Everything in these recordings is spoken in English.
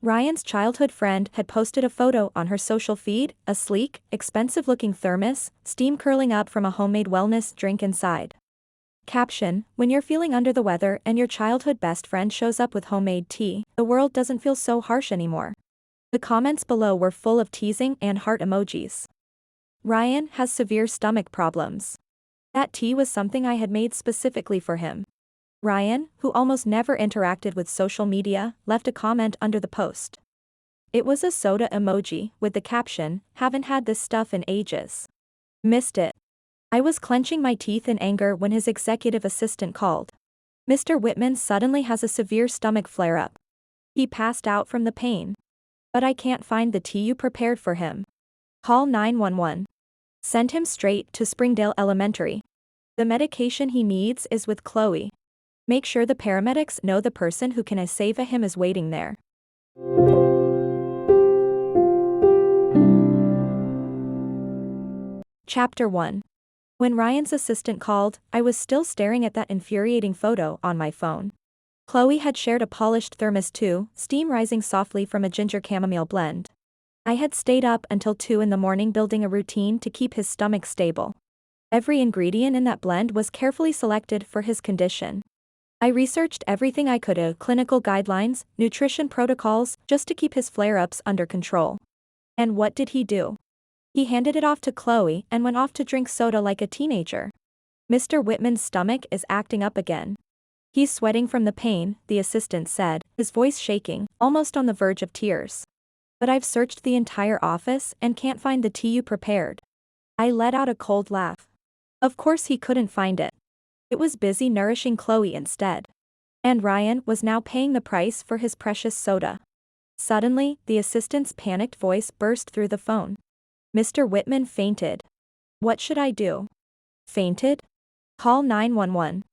Ryan's childhood friend had posted a photo on her social feed, a sleek, expensive-looking thermos, steam curling up from a homemade wellness drink inside. Caption: when you're feeling under the weather and your childhood best friend shows up with homemade tea, the world doesn't feel so harsh anymore. The comments below were full of teasing and heart emojis. Ryan has severe stomach problems. That tea was something I had made specifically for him. Ryan, who almost never interacted with social media, left a comment under the post. It was a soda emoji, with the caption, "Haven't had this stuff in ages. Missed it." I was clenching my teeth in anger when his executive assistant called. "Mr. Whitman suddenly has a severe stomach flare-up. He passed out from the pain. But I can't find the tea you prepared for him. Call 911. Send him straight to Springdale Elementary. The medication he needs is with Chloe. Make sure the paramedics know the person who can save him is waiting there." Chapter 1. When Ryan's assistant called, I was still staring at that infuriating photo on my phone. Chloe had shared a polished thermos too, steam rising softly from a ginger chamomile blend. I had stayed up until 2 in the morning building a routine to keep his stomach stable. Every ingredient in that blend was carefully selected for his condition. I researched everything I could, clinical guidelines, nutrition protocols, just to keep his flare-ups under control. And what did he do? He handed it off to Chloe and went off to drink soda like a teenager. Mr. Whitman's stomach is acting up again. He's sweating from the pain, the assistant said, his voice shaking, almost on the verge of tears. But I've searched the entire office and can't find the tea you prepared. I let out a cold laugh. Of course he couldn't find it. It was busy nourishing Chloe instead. And Ryan was now paying the price for his precious soda. Suddenly, the assistant's panicked voice burst through the phone. "Mr. Whitman fainted. What should I do?" "Fainted? Call 911.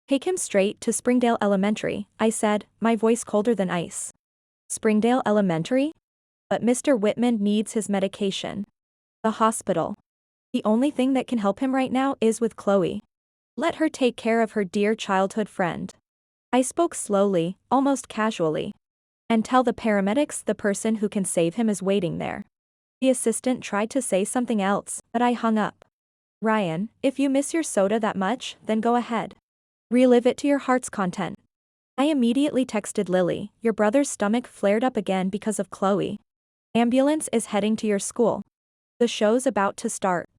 Take him straight to Springdale Elementary," I said, my voice colder than ice. "Springdale Elementary? But Mr. Whitman needs his medication. The hospital. The only thing that can help him right now is with Chloe. Let her take care of her dear childhood friend." I spoke slowly, almost casually. "And tell the paramedics the person who can save him is waiting there." The assistant tried to say something else, but I hung up. "Ryan, if you miss your soda that much, then go ahead. Relive it to your heart's content." I immediately texted Lily, "Your brother's stomach flared up again because of Chloe. Ambulance is heading to your school. The show's about to start."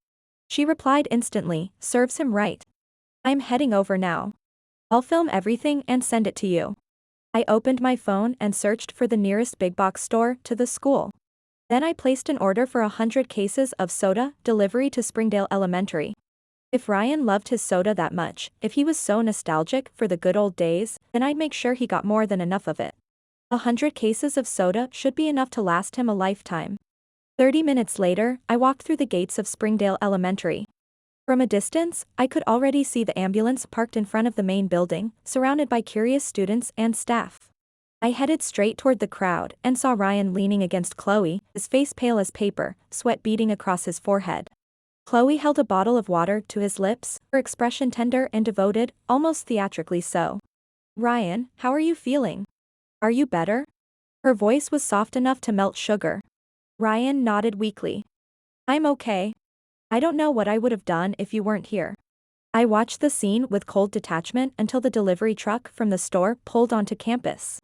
She replied instantly, "Serves him right. I'm heading over now. I'll film everything and send it to you." I opened my phone and searched for the nearest big box store to the school. Then I placed an order for 100 cases of soda, delivery to Springdale Elementary. If Ryan loved his soda that much, if he was so nostalgic for the good old days, then I'd make sure he got more than enough of it. 100 cases of soda should be enough to last him a lifetime. 30 minutes later, I walked through the gates of Springdale Elementary. From a distance, I could already see the ambulance parked in front of the main building, surrounded by curious students and staff. I headed straight toward the crowd and saw Ryan leaning against Chloe, his face pale as paper, sweat beading across his forehead. Chloe held a bottle of water to his lips, her expression tender and devoted, almost theatrically so. "Ryan, how are you feeling? Are you better?" Her voice was soft enough to melt sugar. Ryan nodded weakly. "I'm okay. I don't know what I would have done if you weren't here." I watched the scene with cold detachment until the delivery truck from the store pulled onto campus.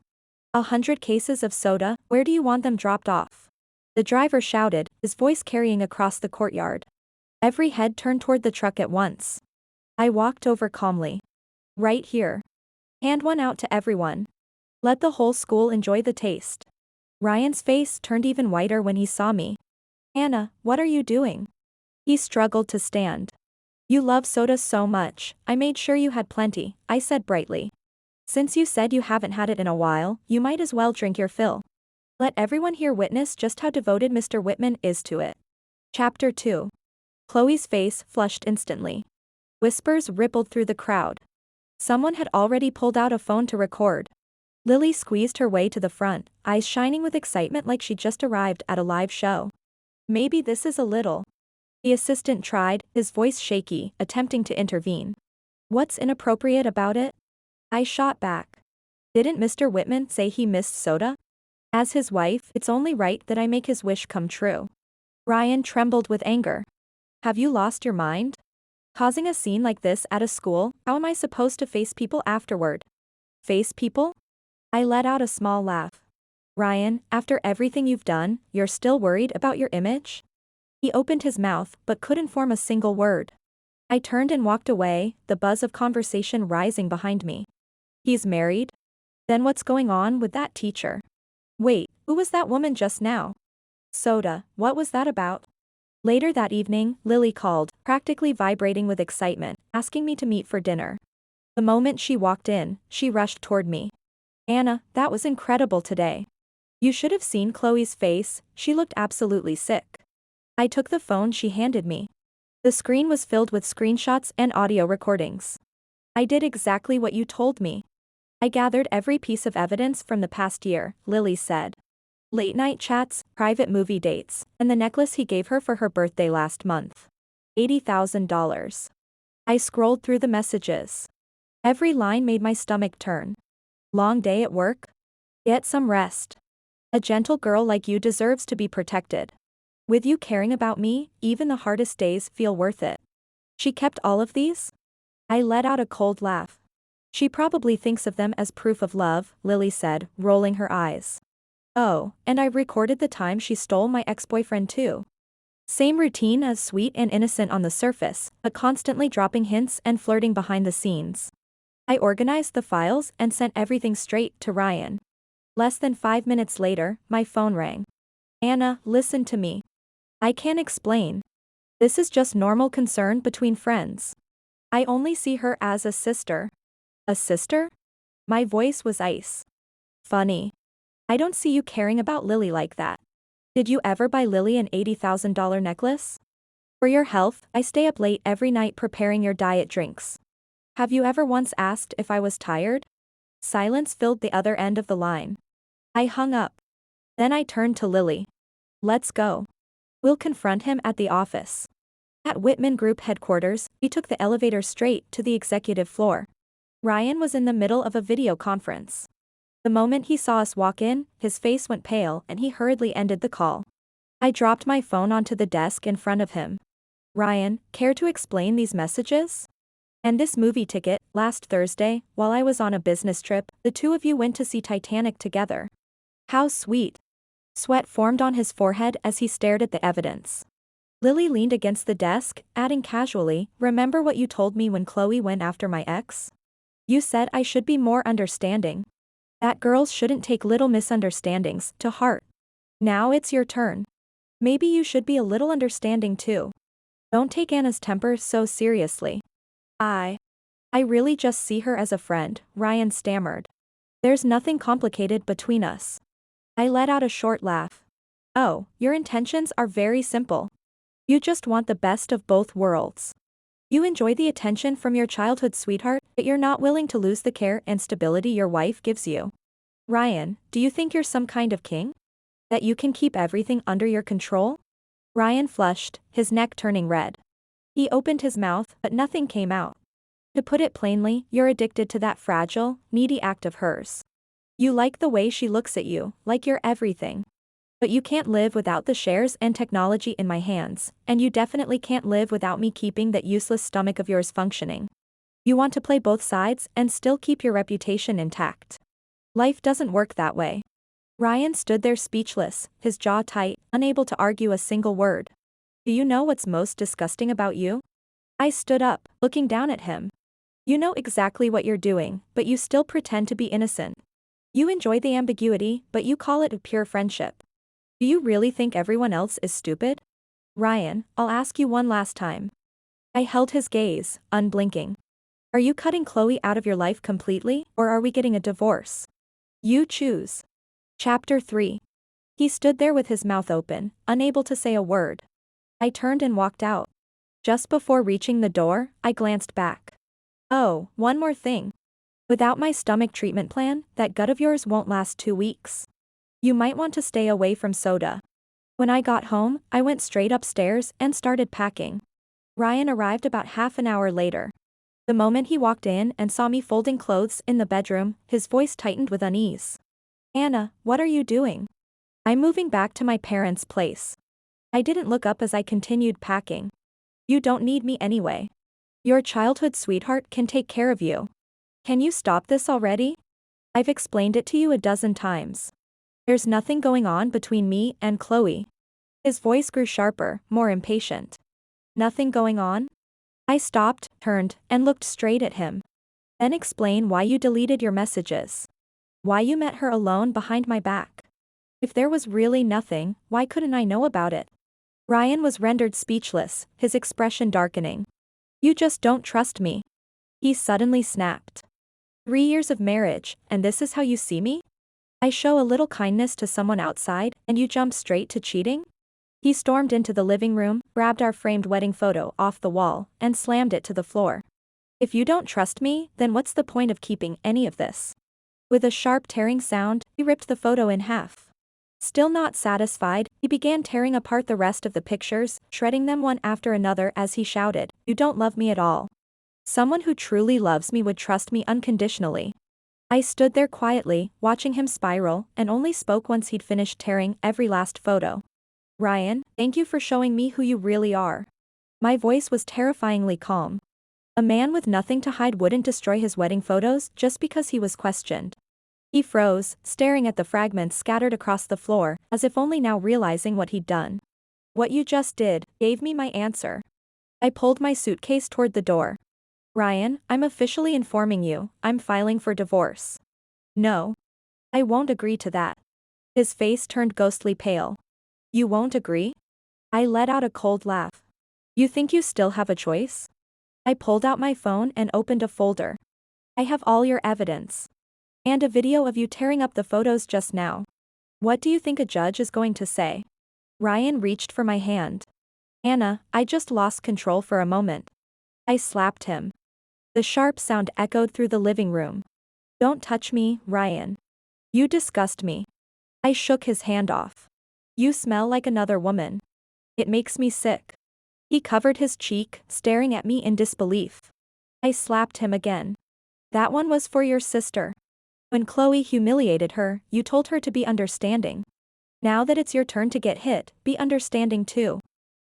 100 cases of soda, where do you want them dropped off?" The driver shouted, his voice carrying across the courtyard. Every head turned toward the truck at once. I walked over calmly. "Right here. Hand one out to everyone. Let the whole school enjoy the taste." Ryan's face turned even whiter when he saw me. "Hannah, what are you doing?" He struggled to stand. "You love soda so much, I made sure you had plenty," I said brightly. "Since you said you haven't had it in a while, you might as well drink your fill. Let everyone here witness just how devoted Mr. Whitman is to it." Chapter 2. Chloe's face flushed instantly. Whispers rippled through the crowd. Someone had already pulled out a phone to record. Lily squeezed her way to the front, eyes shining with excitement like she'd just arrived at a live show. "Maybe this is a little." The assistant tried, his voice shaky, attempting to intervene. "What's inappropriate about it?" I shot back. "Didn't Mr. Whitman say he missed soda?" As his wife, it's only right that I make his wish come true. Ryan trembled with anger. Have you lost your mind? Causing a scene like this at a school, how am I supposed to face people afterward? Face people? I let out a small laugh. Ryan, after everything you've done, you're still worried about your image? He opened his mouth but couldn't form a single word. I turned and walked away, the buzz of conversation rising behind me. He's married? Then what's going on with that teacher? Wait, who was that woman just now? Soda, what was that about? Later that evening, Lily called, practically vibrating with excitement, asking me to meet for dinner. The moment she walked in, she rushed toward me. Anna, that was incredible today. You should have seen Chloe's face, she looked absolutely sick. I took the phone she handed me. The screen was filled with screenshots and audio recordings. I did exactly what you told me. I gathered every piece of evidence from the past year, Lily said. Late-night chats, private movie dates, and the necklace he gave her for her birthday last month. $80,000. I scrolled through the messages. Every line made my stomach turn. Long day at work? Get some rest. A gentle girl like you deserves to be protected. With you caring about me, even the hardest days feel worth it. She kept all of these? I let out a cold laugh. She probably thinks of them as proof of love, Lily said, rolling her eyes. Oh, and I recorded the time she stole my ex-boyfriend too. Same routine as sweet and innocent on the surface, but constantly dropping hints and flirting behind the scenes. I organized the files and sent everything straight to Ryan. Less than 5 minutes later, my phone rang. Anna, listen to me. I can't explain. This is just normal concern between friends. I only see her as a sister. A sister? My voice was ice. Funny. I don't see you caring about Lily like that. Did you ever buy Lily an $80,000 necklace? For your health, I stay up late every night preparing your diet drinks. Have you ever once asked if I was tired? Silence filled the other end of the line. I hung up. Then I turned to Lily. Let's go. We'll confront him at the office. At Whitman Group headquarters, we took the elevator straight to the executive floor. Ryan was in the middle of a video conference. The moment he saw us walk in, his face went pale and he hurriedly ended the call. I dropped my phone onto the desk in front of him. Ryan, care to explain these messages? And this movie ticket, last Thursday, while I was on a business trip, the two of you went to see Titanic together. How sweet. Sweat formed on his forehead as he stared at the evidence. Lily leaned against the desk, adding casually, remember what you told me when Chloe went after my ex? You said I should be more understanding. That girls shouldn't take little misunderstandings to heart. Now it's your turn. Maybe you should be a little understanding too. Don't take Anna's temper so seriously. I really just see her as a friend, Ryan stammered. There's nothing complicated between us. I let out a short laugh. Oh, your intentions are very simple. You just want the best of both worlds. You enjoy the attention from your childhood sweetheart, but you're not willing to lose the care and stability your wife gives you. Ryan, do you think you're some kind of king? That you can keep everything under your control? Ryan flushed, his neck turning red. He opened his mouth, but nothing came out. To put it plainly, you're addicted to that fragile, needy act of hers. You like the way she looks at you, like you're everything. But you can't live without the shares and technology in my hands, and you definitely can't live without me keeping that useless stomach of yours functioning. You want to play both sides and still keep your reputation intact. Life doesn't work that way. Ryan stood there speechless, his jaw tight, unable to argue a single word. Do you know what's most disgusting about you? I stood up, looking down at him. You know exactly what you're doing, but you still pretend to be innocent. You enjoy the ambiguity, but you call it a pure friendship. Do you really think everyone else is stupid? Ryan, I'll ask you one last time. I held his gaze, unblinking. Are you cutting Chloe out of your life completely, or are we getting a divorce? You choose. Chapter 3. He stood there with his mouth open, unable to say a word. I turned and walked out. Just before reaching the door, I glanced back. Oh, one more thing. Without my stomach treatment plan, that gut of yours won't last 2 weeks. You might want to stay away from soda. When I got home, I went straight upstairs and started packing. Ryan arrived about half an hour later. The moment he walked in and saw me folding clothes in the bedroom, his voice tightened with unease. Anna, what are you doing? I'm moving back to my parents' place. I didn't look up as I continued packing. You don't need me anyway. Your childhood sweetheart can take care of you. Can you stop this already? I've explained it to you a dozen times. There's nothing going on between me and Chloe. His voice grew sharper, more impatient. Nothing going on? I stopped, turned, and looked straight at him. Then explain why you deleted your messages. Why you met her alone behind my back. If there was really nothing, why couldn't I know about it? Ryan was rendered speechless, his expression darkening. You just don't trust me. He suddenly snapped. 3 years of marriage, and this is how you see me? I show a little kindness to someone outside, and you jump straight to cheating? He stormed into the living room, grabbed our framed wedding photo off the wall, and slammed it to the floor. If you don't trust me, then what's the point of keeping any of this? With a sharp tearing sound, he ripped the photo in half. Still not satisfied, he began tearing apart the rest of the pictures, shredding them one after another as he shouted, "You don't love me at all. Someone who truly loves me would trust me unconditionally." I stood there quietly, watching him spiral, and only spoke once he'd finished tearing every last photo. Ryan, thank you for showing me who you really are. My voice was terrifyingly calm. A man with nothing to hide wouldn't destroy his wedding photos just because he was questioned. He froze, staring at the fragments scattered across the floor, as if only now realizing what he'd done. What you just did gave me my answer. I pulled my suitcase toward the door. Ryan, I'm officially informing you, I'm filing for divorce. No. I won't agree to that. His face turned ghostly pale. You won't agree? I let out a cold laugh. You think you still have a choice? I pulled out my phone and opened a folder. I have all your evidence. And a video of you tearing up the photos just now. What do you think a judge is going to say? Ryan reached for my hand. Anna, I just lost control for a moment. I slapped him. The sharp sound echoed through the living room. Don't touch me, Ryan. You disgust me. I shook his hand off. You smell like another woman. It makes me sick. He covered his cheek, staring at me in disbelief. I slapped him again. That one was for your sister. When Chloe humiliated her, you told her to be understanding. Now that it's your turn to get hit, be understanding too.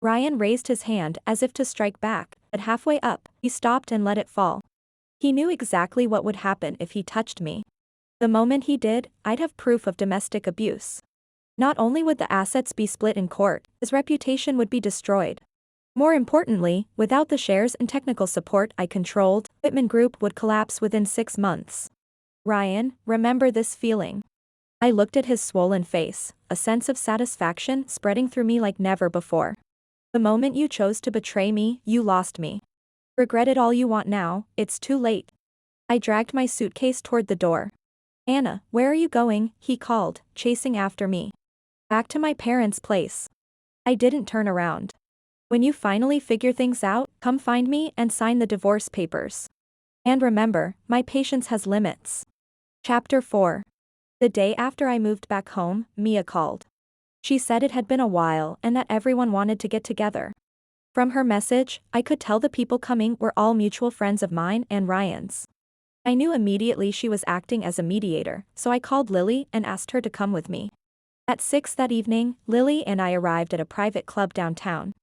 Ryan raised his hand as if to strike back, but halfway up, he stopped and let it fall. He knew exactly what would happen if he touched me. The moment he did, I'd have proof of domestic abuse. Not only would the assets be split in court, his reputation would be destroyed. More importantly, without the shares and technical support I controlled, Whitman Group would collapse within 6 months. Ryan, remember this feeling. I looked at his swollen face, a sense of satisfaction spreading through me like never before. The moment you chose to betray me, you lost me. Regret it all you want now, it's too late. I dragged my suitcase toward the door. Anna, where are you going? He called, chasing after me. Back to my parents' place. I didn't turn around. When you finally figure things out, come find me and sign the divorce papers. And remember, my patience has limits. Chapter 4. The day after I moved back home, Mia called. She said it had been a while and that everyone wanted to get together. From her message, I could tell the people coming were all mutual friends of mine and Ryan's. I knew immediately she was acting as a mediator, so I called Lily and asked her to come with me. At 6 that evening, Lily and I arrived at a private club downtown.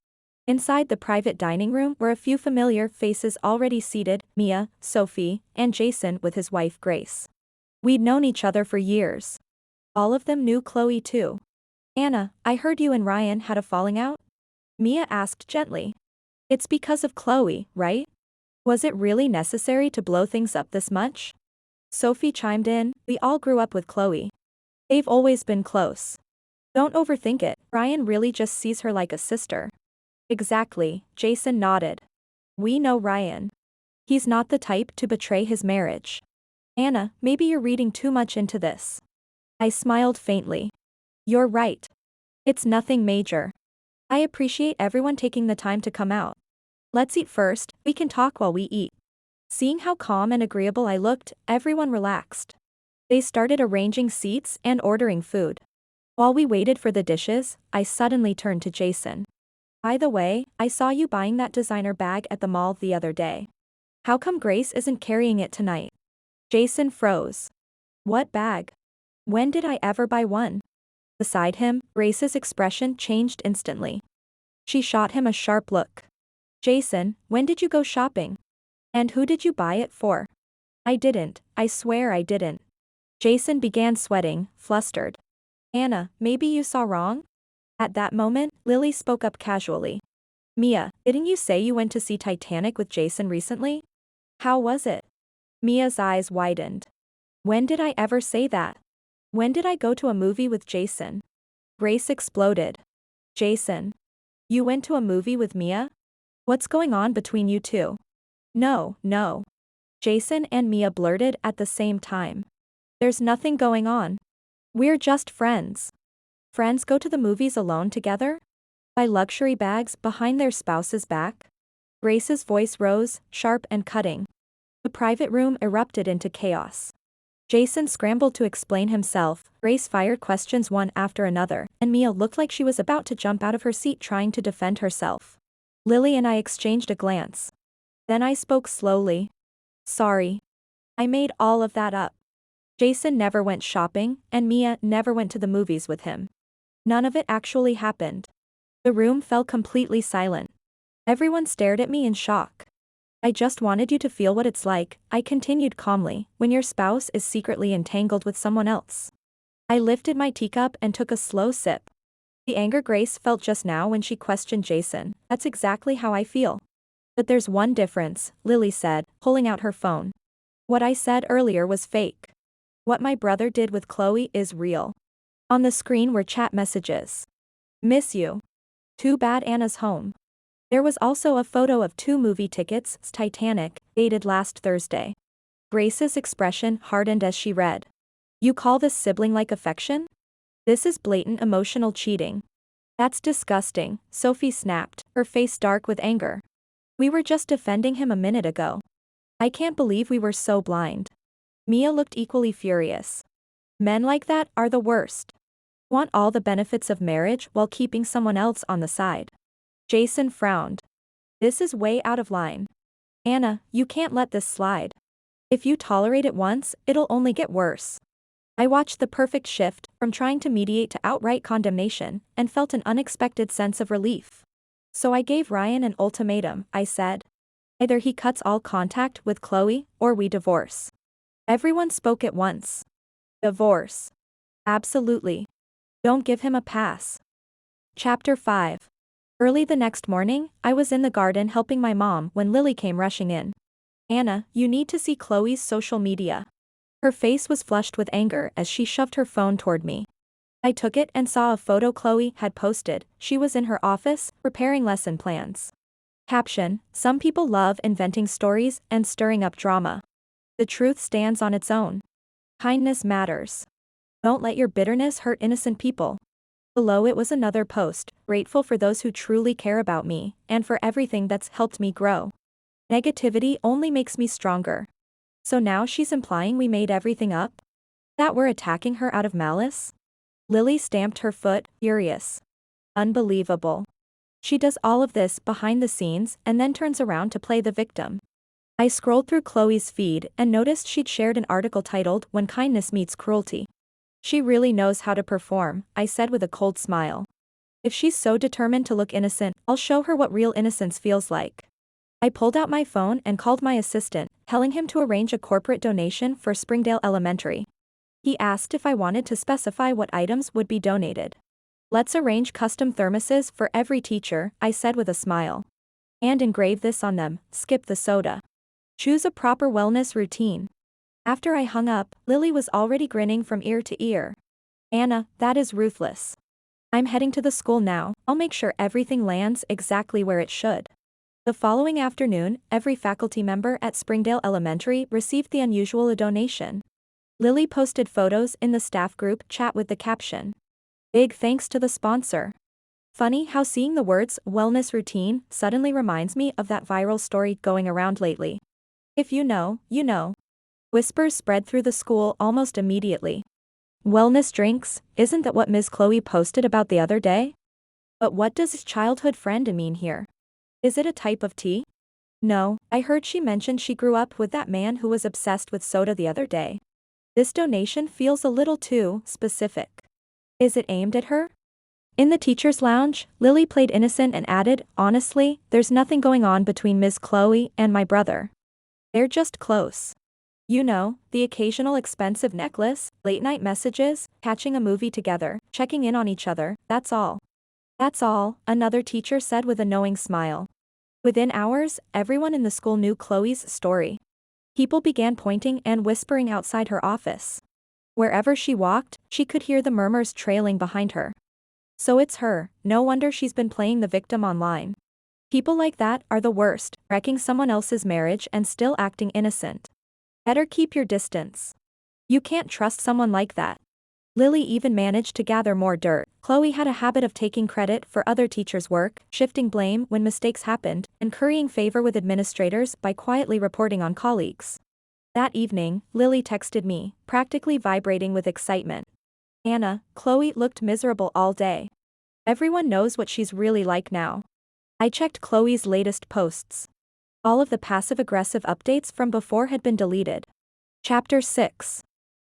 Inside the private dining room were a few familiar faces already seated, Mia, Sophie, and Jason with his wife Grace. We'd known each other for years. All of them knew Chloe too. Anna, I heard you and Ryan had a falling out? Mia asked gently. It's because of Chloe, right? Was it really necessary to blow things up this much? Sophie chimed in, we all grew up with Chloe. They've always been close. Don't overthink it, Ryan really just sees her like a sister. Exactly, Jason nodded. We know Ryan. He's not the type to betray his marriage. Anna, maybe you're reading too much into this. I smiled faintly. You're right. It's nothing major. I appreciate everyone taking the time to come out. Let's eat first, we can talk while we eat. Seeing how calm and agreeable I looked, everyone relaxed. They started arranging seats and ordering food. While we waited for the dishes, I suddenly turned to Jason. By the way, I saw you buying that designer bag at the mall the other day. How come Grace isn't carrying it tonight? Jason froze. What bag? When did I ever buy one? Beside him, Grace's expression changed instantly. She shot him a sharp look. Jason, when did you go shopping? And who did you buy it for? I didn't, I swear I didn't. Jason began sweating, flustered. Anna, maybe you saw wrong? At that moment, Lily spoke up casually. Mia, didn't you say you went to see Titanic with Jason recently? How was it? Mia's eyes widened. When did I ever say that? When did I go to a movie with Jason? Grace exploded. Jason. You went to a movie with Mia? What's going on between you two? No, no. Jason and Mia blurted at the same time. There's nothing going on. We're just friends. Friends go to the movies alone together? Buy luxury bags behind their spouse's back? Grace's voice rose, sharp and cutting. The private room erupted into chaos. Jason scrambled to explain himself, Grace fired questions one after another, and Mia looked like she was about to jump out of her seat trying to defend herself. Lily and I exchanged a glance. Then I spoke slowly. Sorry. I made all of that up. Jason never went shopping, and Mia never went to the movies with him. None of it actually happened. The room fell completely silent. Everyone stared at me in shock. I just wanted you to feel what it's like, I continued calmly, when your spouse is secretly entangled with someone else. I lifted my teacup and took a slow sip. The anger Grace felt just now when she questioned Jason, that's exactly how I feel. But there's one difference, Lily said, pulling out her phone. What I said earlier was fake. What my brother did with Chloe is real. On the screen were chat messages. Miss you. Too bad Anna's home. There was also a photo of 2 movie tickets, Titanic, dated last Thursday. Grace's expression hardened as she read. You call this sibling-like affection? This is blatant emotional cheating. That's disgusting, Sophie snapped, her face dark with anger. We were just defending him a minute ago. I can't believe we were so blind. Mia looked equally furious. Men like that are the worst. Want all the benefits of marriage while keeping someone else on the side. Jason frowned. This is way out of line. Anna, you can't let this slide. If you tolerate it once, it'll only get worse. I watched the perfect shift, from trying to mediate to outright condemnation, and felt an unexpected sense of relief. So I gave Ryan an ultimatum, I said. Either he cuts all contact with Chloe, or we divorce. Everyone spoke at once. Divorce. Absolutely. Don't give him a pass. Chapter 5. Early the next morning, I was in the garden helping my mom when Lily came rushing in. Anna, you need to see Chloe's social media. Her face was flushed with anger as she shoved her phone toward me. I took it and saw a photo Chloe had posted. She was in her office, preparing lesson plans. Caption, some people love inventing stories and stirring up drama. The truth stands on its own. Kindness matters. Don't let your bitterness hurt innocent people. Below it was another post, grateful for those who truly care about me, and for everything that's helped me grow. Negativity only makes me stronger. So now she's implying we made everything up? That we're attacking her out of malice? Lily stamped her foot, furious. Unbelievable. She does all of this behind the scenes and then turns around to play the victim. I scrolled through Chloe's feed and noticed she'd shared an article titled When Kindness Meets Cruelty. She really knows how to perform, I said with a cold smile. If she's so determined to look innocent, I'll show her what real innocence feels like. I pulled out my phone and called my assistant, telling him to arrange a corporate donation for Springdale Elementary. He asked if I wanted to specify what items would be donated. Let's arrange custom thermoses for every teacher, I said with a smile. And engrave this on them, skip the soda. Choose a proper wellness routine. After I hung up, Lily was already grinning from ear to ear. Anna, that is ruthless. I'm heading to the school now, I'll make sure everything lands exactly where it should. The following afternoon, every faculty member at Springdale Elementary received the unusual donation. Lily posted photos in the staff group chat with the caption. Big thanks to the sponsor. Funny how seeing the words wellness routine suddenly reminds me of that viral story going around lately. If you know, you know. Whispers spread through the school almost immediately. Wellness drinks, isn't that what Ms. Chloe posted about the other day? But what does his childhood friend mean here? Is it a type of tea? No, I heard she mentioned she grew up with that man who was obsessed with soda the other day. This donation feels a little too specific. Is it aimed at her? In the teacher's lounge, Lily played innocent and added, honestly, there's nothing going on between Miss Chloe and my brother. They're just close. You know, the occasional expensive necklace, late-night messages, catching a movie together, checking in on each other, that's all. That's all, another teacher said with a knowing smile. Within hours, everyone in the school knew Chloe's story. People began pointing and whispering outside her office. Wherever she walked, she could hear the murmurs trailing behind her. So it's her, no wonder she's been playing the victim online. People like that are the worst, wrecking someone else's marriage and still acting innocent. Better keep your distance. You can't trust someone like that. Lily even managed to gather more dirt. Chloe had a habit of taking credit for other teachers' work, shifting blame when mistakes happened, and currying favor with administrators by quietly reporting on colleagues. That evening, Lily texted me, practically vibrating with excitement. Anna, Chloe looked miserable all day. Everyone knows what she's really like now. I checked Chloe's latest posts. All of the passive-aggressive updates from before had been deleted. Chapter 6.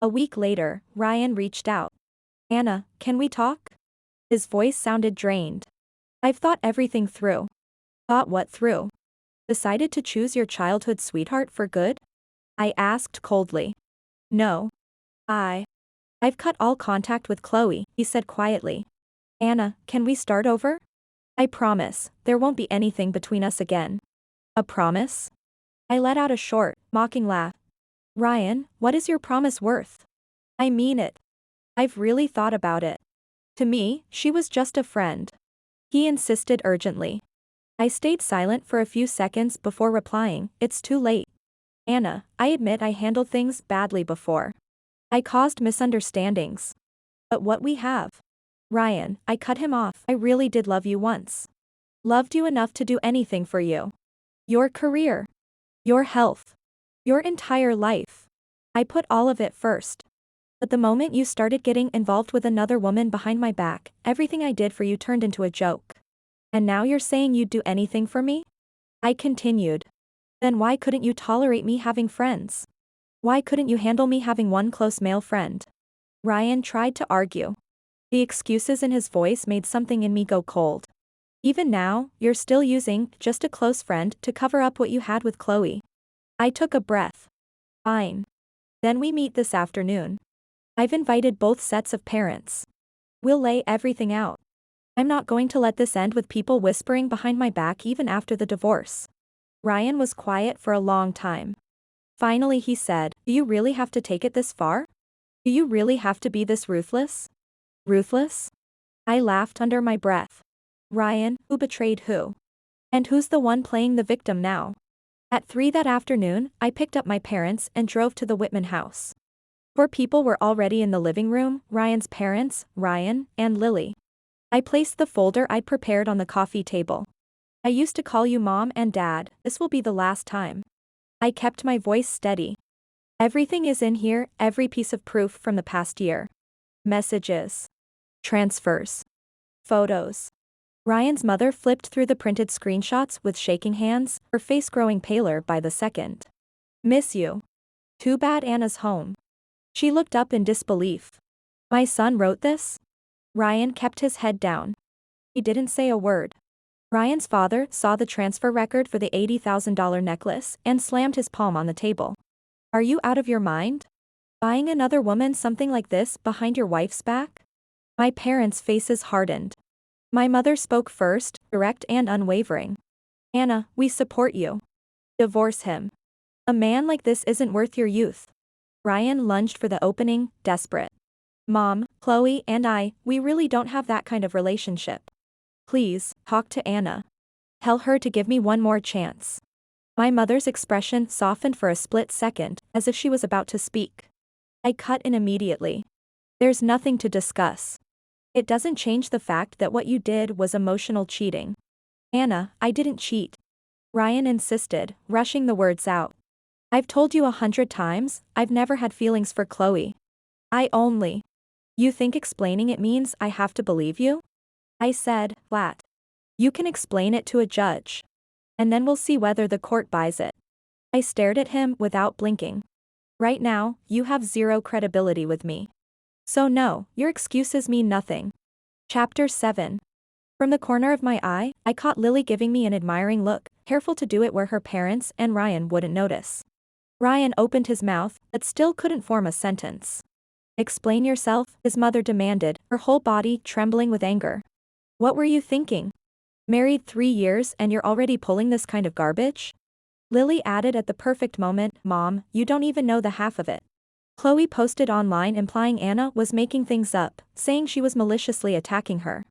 A week later, Ryan reached out. Anna, can we talk? His voice sounded drained. I've thought everything through. Thought what through? Decided to choose your childhood sweetheart for good? I asked coldly. No. I've cut all contact with Chloe, he said quietly. Anna, can we start over? I promise, there won't be anything between us again. A promise? I let out a short, mocking laugh. Ryan, what is your promise worth? I mean it. I've really thought about it. To me, she was just a friend. He insisted urgently. I stayed silent for a few seconds before replying, it's too late. Anna, I admit I handled things badly before. I caused misunderstandings. But what we have? Ryan, I cut him off. I really did love you once. Loved you enough to do anything for you. Your career. Your health. Your entire life. I put all of it first. But the moment you started getting involved with another woman behind my back, everything I did for you turned into a joke. And now you're saying you'd do anything for me? I continued. Then why couldn't you tolerate me having friends? Why couldn't you handle me having one close male friend? Ryan tried to argue. The excuses in his voice made something in me go cold. Even now, you're still using just a close friend to cover up what you had with Chloe. I took a breath. Fine. Then we meet this afternoon. I've invited both sets of parents. We'll lay everything out. I'm not going to let this end with people whispering behind my back even after the divorce. Ryan was quiet for a long time. Finally he said, do you really have to take it this far? Do you really have to be this ruthless? Ruthless? I laughed under my breath. Ryan, who betrayed who? And who's the one playing the victim now? At 3 that afternoon, I picked up my parents and drove to the Whitman house. 4 people were already in the living room, Ryan's parents, Ryan, and Lily. I placed the folder I'd prepared on the coffee table. I used to call you Mom and Dad, this will be the last time. I kept my voice steady. Everything is in here, every piece of proof from the past year. Messages. Transfers. Photos. Ryan's mother flipped through the printed screenshots with shaking hands, her face growing paler by the second. Miss you. Too bad Anna's home. She looked up in disbelief. My son wrote this? Ryan kept his head down. He didn't say a word. Ryan's father saw the transfer record for the $80,000 necklace and slammed his palm on the table. Are you out of your mind? Buying another woman something like this behind your wife's back? My parents' faces hardened. My mother spoke first, direct and unwavering. Anna, we support you. Divorce him. A man like this isn't worth your youth. Ryan lunged for the opening, desperate. Mom, Chloe and I, we really don't have that kind of relationship. Please, talk to Anna. Tell her to give me one more chance. My mother's expression softened for a split second, as if she was about to speak. I cut in immediately. There's nothing to discuss. It doesn't change the fact that what you did was emotional cheating. Anna, I didn't cheat. Ryan insisted, rushing the words out. I've told you 100 times, I've never had feelings for Chloe. You think explaining it means I have to believe you? I said, flat. You can explain it to a judge. And then we'll see whether the court buys it. I stared at him without blinking. Right now, you have zero credibility with me. So no, your excuses mean nothing. Chapter 7. From the corner of my eye, I caught Lily giving me an admiring look, careful to do it where her parents and Ryan wouldn't notice. Ryan opened his mouth, but still couldn't form a sentence. Explain yourself, his mother demanded, her whole body trembling with anger. What were you thinking? Married 3 years and you're already pulling this kind of garbage? Lily added at the perfect moment, Mom, you don't even know the half of it. Chloe posted online implying Anna was making things up, saying she was maliciously attacking her.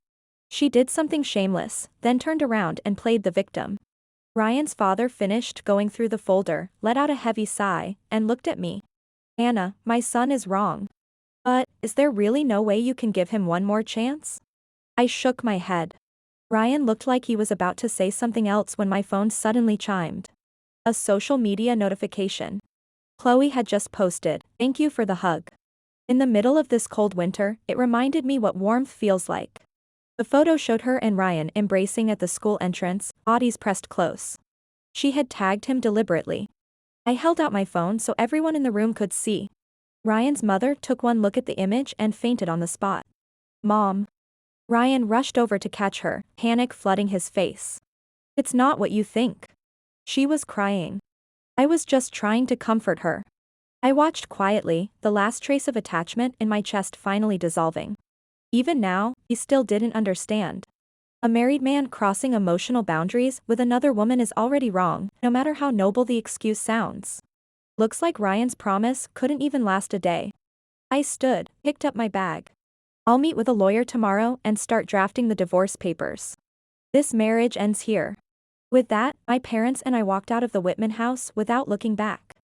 She did something shameless, then turned around and played the victim. Ryan's father finished going through the folder, let out a heavy sigh, and looked at me. Anna, my son is wrong. But, is there really no way you can give him one more chance? I shook my head. Ryan looked like he was about to say something else when my phone suddenly chimed. A social media notification. Chloe had just posted, "Thank you for the hug." In the middle of this cold winter, it reminded me what warmth feels like. The photo showed her and Ryan embracing at the school entrance, bodies pressed close. She had tagged him deliberately. I held out my phone so everyone in the room could see. Ryan's mother took one look at the image and fainted on the spot. Mom. Ryan rushed over to catch her, panic flooding his face. It's not what you think. She was crying. I was just trying to comfort her. I watched quietly, the last trace of attachment in my chest finally dissolving. Even now, he still didn't understand. A married man crossing emotional boundaries with another woman is already wrong, no matter how noble the excuse sounds. Looks like Ryan's promise couldn't even last a day. I stood, picked up my bag. I'll meet with a lawyer tomorrow and start drafting the divorce papers. This marriage ends here. With that, my parents and I walked out of the Whitman house without looking back.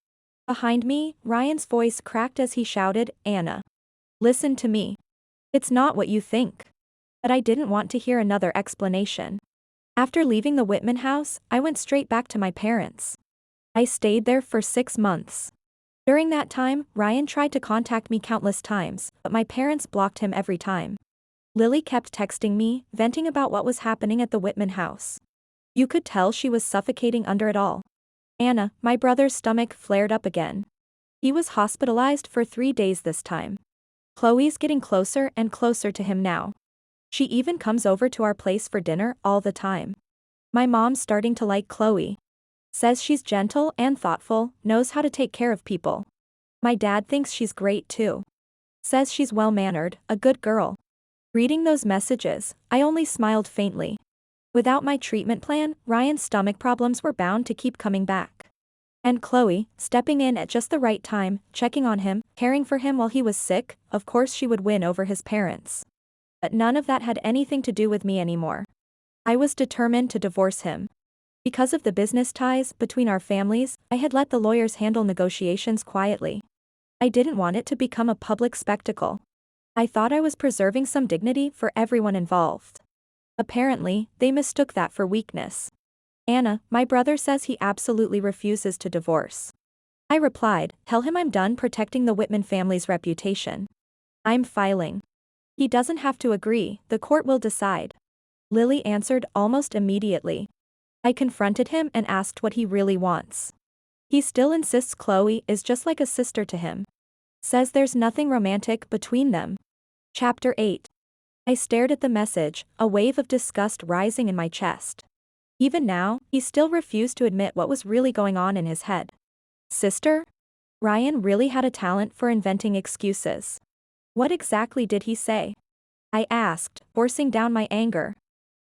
Behind me, Ryan's voice cracked as he shouted, Anna. Listen to me. It's not what you think. But I didn't want to hear another explanation. After leaving the Whitman house, I went straight back to my parents. I stayed there for 6 months. During that time, Ryan tried to contact me countless times, but my parents blocked him every time. Lily kept texting me, venting about what was happening at the Whitman house. You could tell she was suffocating under it all. Anna, my brother's stomach flared up again. He was hospitalized for 3 days this time. Chloe's getting closer and closer to him now. She even comes over to our place for dinner all the time. My mom's starting to like Chloe. Says she's gentle and thoughtful, knows how to take care of people. My dad thinks she's great too. Says she's well-mannered, a good girl. Reading those messages, I only smiled faintly. Without my treatment plan, Ryan's stomach problems were bound to keep coming back. And Chloe, stepping in at just the right time, checking on him, caring for him while he was sick, of course she would win over his parents. But none of that had anything to do with me anymore. I was determined to divorce him. Because of the business ties between our families, I had let the lawyers handle negotiations quietly. I didn't want it to become a public spectacle. I thought I was preserving some dignity for everyone involved. Apparently, they mistook that for weakness. Anna, my brother says he absolutely refuses to divorce. I replied, tell him I'm done protecting the Whitman family's reputation. I'm filing. He doesn't have to agree, the court will decide. Lily answered almost immediately. I confronted him and asked what he really wants. He still insists Chloe is just like a sister to him. Says there's nothing romantic between them. Chapter 8. I stared at the message, a wave of disgust rising in my chest. Even now, he still refused to admit what was really going on in his head. Sister? Ryan really had a talent for inventing excuses. What exactly did he say? I asked, forcing down my anger.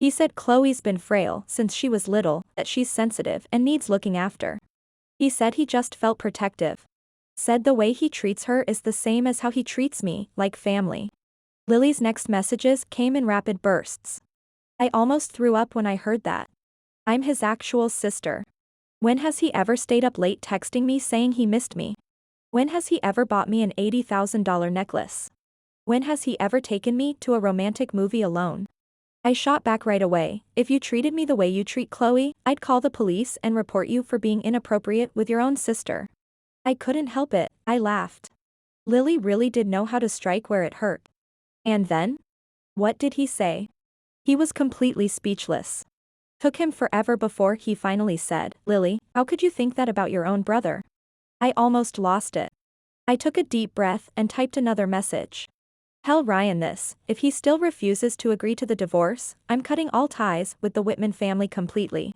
He said Chloe's been frail since she was little, that she's sensitive and needs looking after. He said he just felt protective. Said the way he treats her is the same as how he treats me, like family. Lily's next messages came in rapid bursts. I almost threw up when I heard that. I'm his actual sister. When has he ever stayed up late texting me saying he missed me? When has he ever bought me an $80,000 necklace? When has he ever taken me to a romantic movie alone? I shot back right away. If you treated me the way you treat Chloe, I'd call the police and report you for being inappropriate with your own sister. I couldn't help it, I laughed. Lily really did know how to strike where it hurt. And then? What did he say? He was completely speechless. Took him forever before he finally said, Lily, how could you think that about your own brother? I almost lost it. I took a deep breath and typed another message. Tell Ryan this: if he still refuses to agree to the divorce, I'm cutting all ties with the Whitman family completely.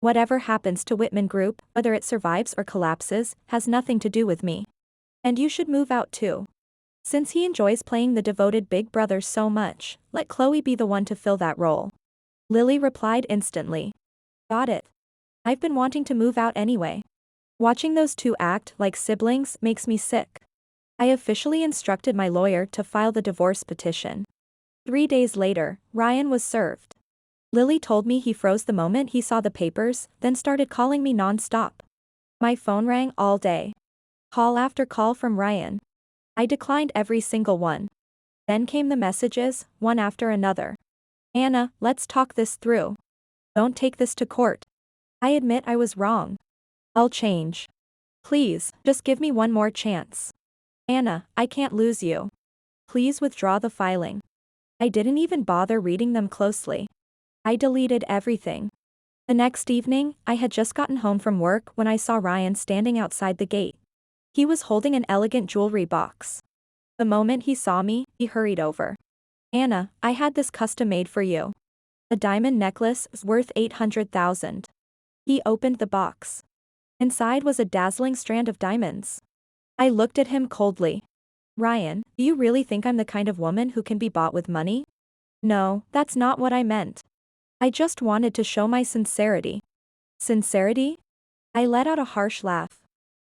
Whatever happens to Whitman Group, whether it survives or collapses, has nothing to do with me. And you should move out too. Since he enjoys playing the devoted big brother so much, let Chloe be the one to fill that role. Lily replied instantly. Got it. I've been wanting to move out anyway. Watching those two act like siblings makes me sick. I officially instructed my lawyer to file the divorce petition. 3 days later, Ryan was served. Lily told me he froze the moment he saw the papers, then started calling me non-stop. My phone rang all day. Call after call from Ryan. I declined every single one. Then came the messages, one after another. Anna, let's talk this through. Don't take this to court. I admit I was wrong. I'll change. Please, just give me one more chance. Anna, I can't lose you. Please withdraw the filing. I didn't even bother reading them closely. I deleted everything. The next evening, I had just gotten home from work when I saw Ryan standing outside the gate. He was holding an elegant jewelry box. The moment he saw me, he hurried over. Anna, I had this custom made for you. A diamond necklace worth 800,000. He opened the box. Inside was a dazzling strand of diamonds. I looked at him coldly. Ryan, do you really think I'm the kind of woman who can be bought with money? No, that's not what I meant. I just wanted to show my sincerity. Sincerity? I let out a harsh laugh.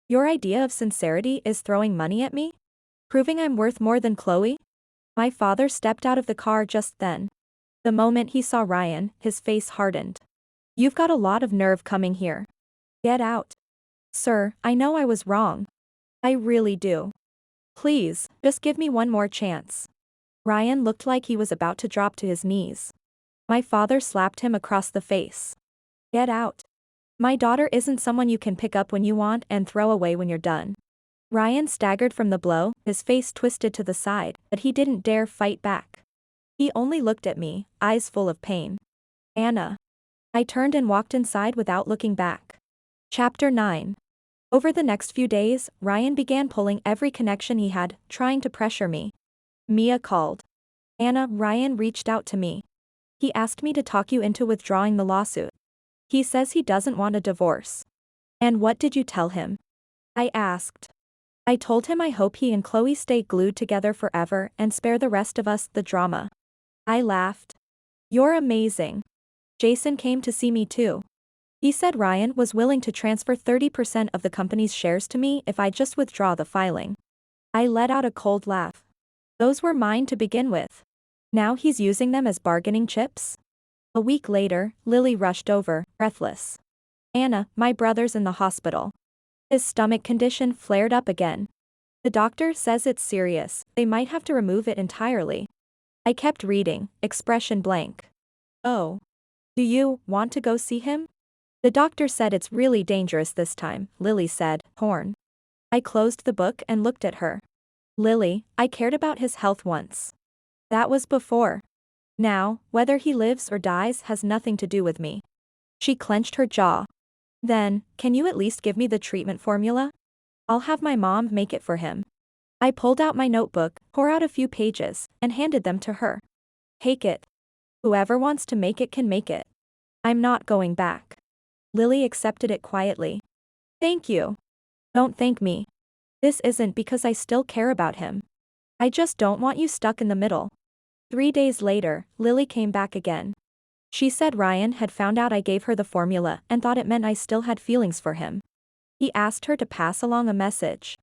Your idea of sincerity is throwing money at me? Proving I'm worth more than Chloe? My father stepped out of the car just then. The moment he saw Ryan, his face hardened. You've got a lot of nerve coming here. Get out. Sir, I know I was wrong. I really do. Please, just give me one more chance. Ryan looked like he was about to drop to his knees. My father slapped him across the face. Get out. My daughter isn't someone you can pick up when you want and throw away when you're done. Ryan staggered from the blow, his face twisted to the side, but he didn't dare fight back. He only looked at me, eyes full of pain. Anna. I turned and walked inside without looking back. Chapter 9. Over the next few days, Ryan began pulling every connection he had, trying to pressure me. Mia called. Anna, Ryan reached out to me. He asked me to talk you into withdrawing the lawsuit. He says he doesn't want a divorce. And what did you tell him? I asked. I told him I hope he and Chloe stay glued together forever and spare the rest of us the drama. I laughed. You're amazing. Jason came to see me too. He said Ryan was willing to transfer 30% of the company's shares to me if I just withdraw the filing. I let out a cold laugh. Those were mine to begin with. Now he's using them as bargaining chips? A week later, Lily rushed over, breathless. Anna, my brother's in the hospital. His stomach condition flared up again. The doctor says it's serious, they might have to remove it entirely. I kept reading, expression blank. Oh. Do you want to go see him? The doctor said it's really dangerous this time, Lily said, torn. I closed the book and looked at her. Lily, I cared about his health once. That was before. Now, whether he lives or dies has nothing to do with me. She clenched her jaw. Then, can you at least give me the treatment formula? I'll have my mom make it for him. I pulled out my notebook, tore out a few pages, and handed them to her. Take it. Whoever wants to make it can make it. I'm not going back. Lily accepted it quietly. Thank you. Don't thank me. This isn't because I still care about him. I just don't want you stuck in the middle. 3 days later, Lily came back again. She said Ryan had found out I gave her the formula and thought it meant I still had feelings for him. He asked her to pass along a message.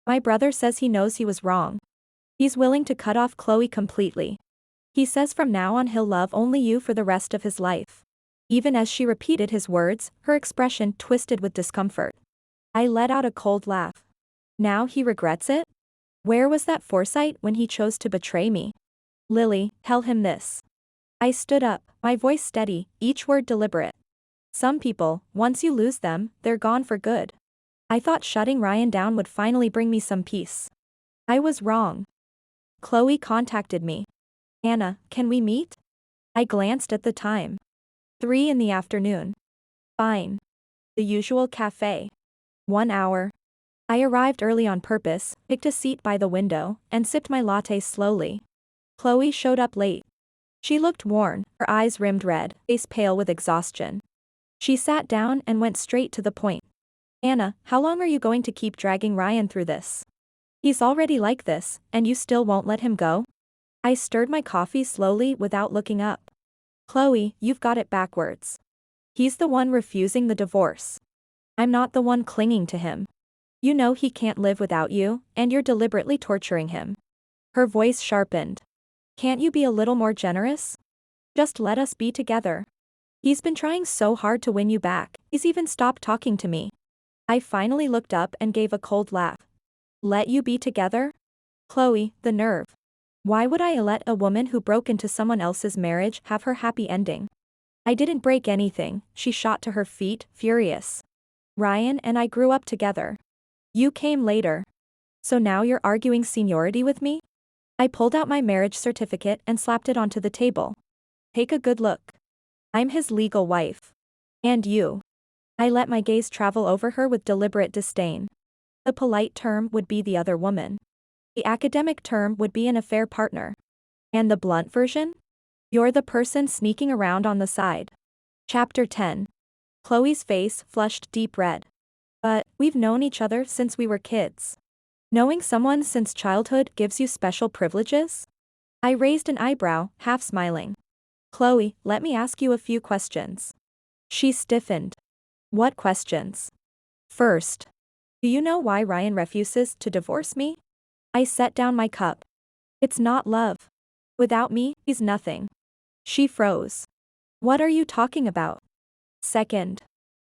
My brother says he knows he was wrong. He's willing to cut off Chloe completely. He says from now on he'll love only you for the rest of his life. Even as she repeated his words, her expression twisted with discomfort. I let out a cold laugh. Now he regrets it? Where was that foresight when he chose to betray me? Lily, tell him this. I stood up, my voice steady, each word deliberate. Some people, once you lose them, they're gone for good. I thought shutting Ryan down would finally bring me some peace. I was wrong. Chloe contacted me. Anna, can we meet? I glanced at the time. 3 in the afternoon. Fine. The usual cafe. 1 hour. I arrived early on purpose, picked a seat by the window, and sipped my latte slowly. Chloe showed up late. She looked worn, her eyes rimmed red, face pale with exhaustion. She sat down and went straight to the point. Anna, how long are you going to keep dragging Ryan through this? He's already like this, and you still won't let him go? I stirred my coffee slowly without looking up. Chloe, you've got it backwards. He's the one refusing the divorce. I'm not the one clinging to him. You know he can't live without you, and you're deliberately torturing him. Her voice sharpened. Can't you be a little more generous? Just let us be together. He's been trying so hard to win you back, he's even stopped talking to me. I finally looked up and gave a cold laugh. Let you be together? Chloe, the nerve. Why would I let a woman who broke into someone else's marriage have her happy ending? I didn't break anything, she shot to her feet, furious. Ryan and I grew up together. You came later. So now you're arguing seniority with me? I pulled out my marriage certificate and slapped it onto the table. Take a good look. I'm his legal wife. And you. I let my gaze travel over her with deliberate disdain. The polite term would be the other woman. The academic term would be an affair partner. And the blunt version? You're the person sneaking around on the side. Chapter 10. Chloe's face flushed deep red. But, we've known each other since we were kids. Knowing someone since childhood gives you special privileges? I raised an eyebrow, half smiling. Chloe, let me ask you a few questions. She stiffened. What questions? First, do you know why Ryan refuses to divorce me? I set down my cup. It's not love. Without me, he's nothing. She froze. What are you talking about? Second,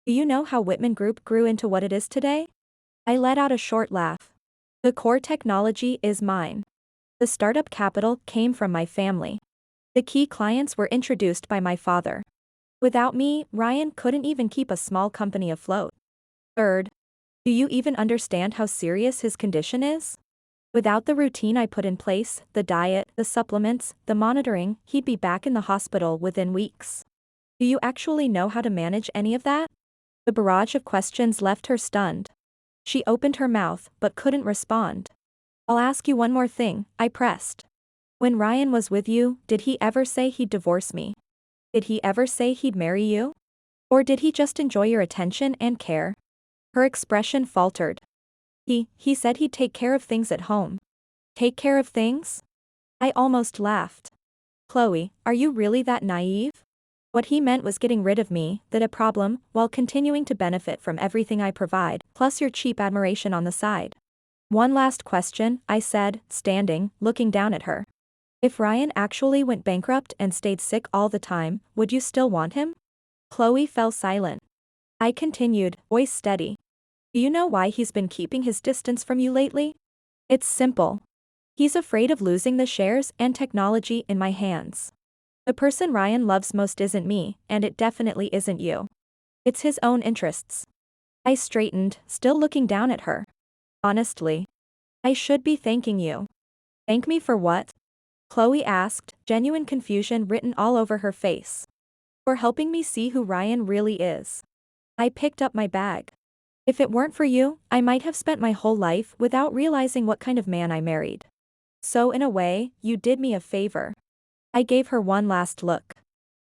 do you know how Whitman Group grew into what it is today? I let out a short laugh. The core technology is mine. The startup capital came from my family. The key clients were introduced by my father. Without me, Ryan couldn't even keep a small company afloat. Third, do you even understand how serious his condition is? Without the routine I put in place, the diet, the supplements, the monitoring, he'd be back in the hospital within weeks. Do you actually know how to manage any of that? The barrage of questions left her stunned. She opened her mouth, but couldn't respond. I'll ask you one more thing, I pressed. When Ryan was with you, did he ever say he'd divorce me? Did he ever say he'd marry you? Or did he just enjoy your attention and care? Her expression faltered. He said he'd take care of things at home. Take care of things? I almost laughed. Chloe, are you really that naive? What he meant was getting rid of me, that a problem, while continuing to benefit from everything I provide, plus your cheap admiration on the side. One last question, I said, standing, looking down at her. If Ryan actually went bankrupt and stayed sick all the time, would you still want him? Chloe fell silent. I continued, voice steady. Do you know why he's been keeping his distance from you lately? It's simple. He's afraid of losing the shares and technology in my hands. The person Ryan loves most isn't me, and it definitely isn't you. It's his own interests. I straightened, still looking down at her. Honestly. I should be thanking you. Thank me for what? Chloe asked, genuine confusion written all over her face. For helping me see who Ryan really is. I picked up my bag. If it weren't for you, I might have spent my whole life without realizing what kind of man I married. So in a way, you did me a favor. I gave her one last look.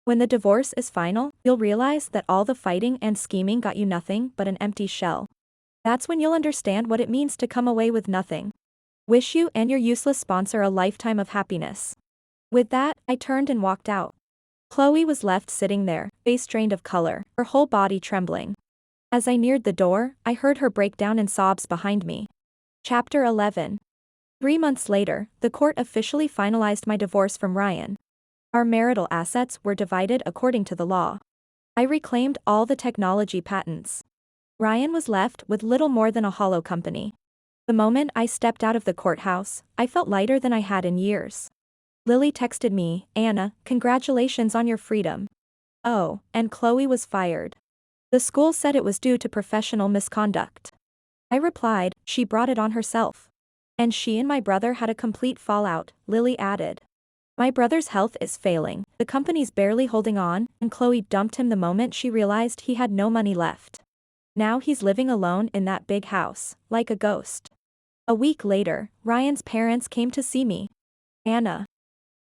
When the divorce is final, you'll realize that all the fighting and scheming got you nothing but an empty shell. That's when you'll understand what it means to come away with nothing. Wish you and your useless sponsor a lifetime of happiness. With that, I turned and walked out. Chloe was left sitting there, face drained of color, her whole body trembling. As I neared the door, I heard her break down in sobs behind me. Chapter 11. 3 months later, the court officially finalized my divorce from Ryan. Our marital assets were divided according to the law. I reclaimed all the technology patents. Ryan was left with little more than a hollow company. The moment I stepped out of the courthouse, I felt lighter than I had in years. Lily texted me, Anna, congratulations on your freedom. Oh, and Chloe was fired. The school said it was due to professional misconduct. I replied, she brought it on herself. And she and my brother had a complete fallout, Lily added. My brother's health is failing, the company's barely holding on, and Chloe dumped him the moment she realized he had no money left. Now he's living alone in that big house, like a ghost. A week later, Ryan's parents came to see me. Anna.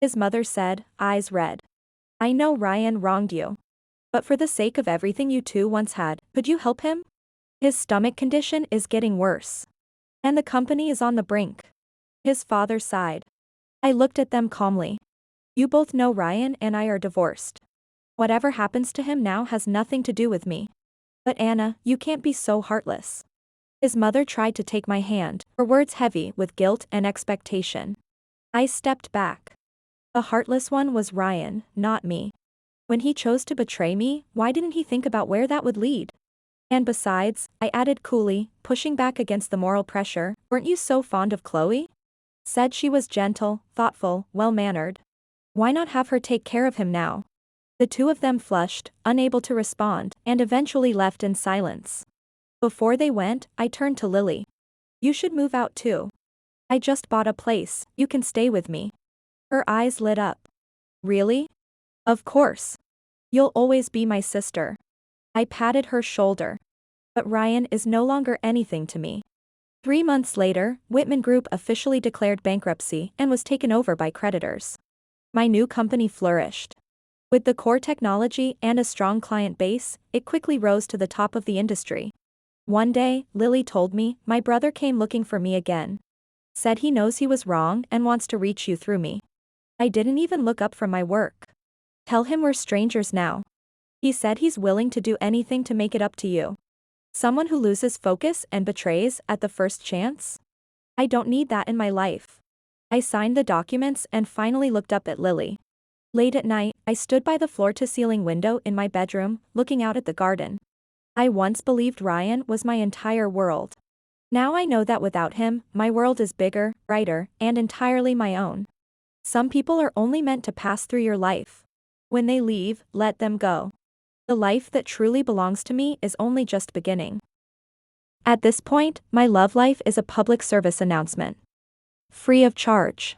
His mother said, eyes red. I know Ryan wronged you. But for the sake of everything you two once had, could you help him? His stomach condition is getting worse. And the company is on the brink. His father sighed. I looked at them calmly. You both know Ryan and I are divorced. Whatever happens to him now has nothing to do with me. But Anna, you can't be so heartless. His mother tried to take my hand, her words heavy with guilt and expectation. I stepped back. The heartless one was Ryan, not me. When he chose to betray me, why didn't he think about where that would lead? And besides, I added coolly, pushing back against the moral pressure, weren't you so fond of Chloe? Said she was gentle, thoughtful, well-mannered. Why not have her take care of him now? The two of them flushed, unable to respond, and eventually left in silence. Before they went, I turned to Lily. You should move out too. I just bought a place, you can stay with me. Her eyes lit up. Really? Of course. You'll always be my sister. I patted her shoulder. But Ryan is no longer anything to me. 3 months later, Whitman Group officially declared bankruptcy and was taken over by creditors. My new company flourished. With the core technology and a strong client base, it quickly rose to the top of the industry. One day, Lily told me, my brother came looking for me again. Said he knows he was wrong and wants to reach you through me. I didn't even look up from my work. Tell him we're strangers now. He said he's willing to do anything to make it up to you. Someone who loses focus and betrays at the first chance? I don't need that in my life. I signed the documents and finally looked up at Lily. Late at night, I stood by the floor-to-ceiling window in my bedroom, looking out at the garden. I once believed Ryan was my entire world. Now I know that without him, my world is bigger, brighter, and entirely my own. Some people are only meant to pass through your life. When they leave, let them go. The life that truly belongs to me is only just beginning. At this point, my love life is a public service announcement. Free of charge.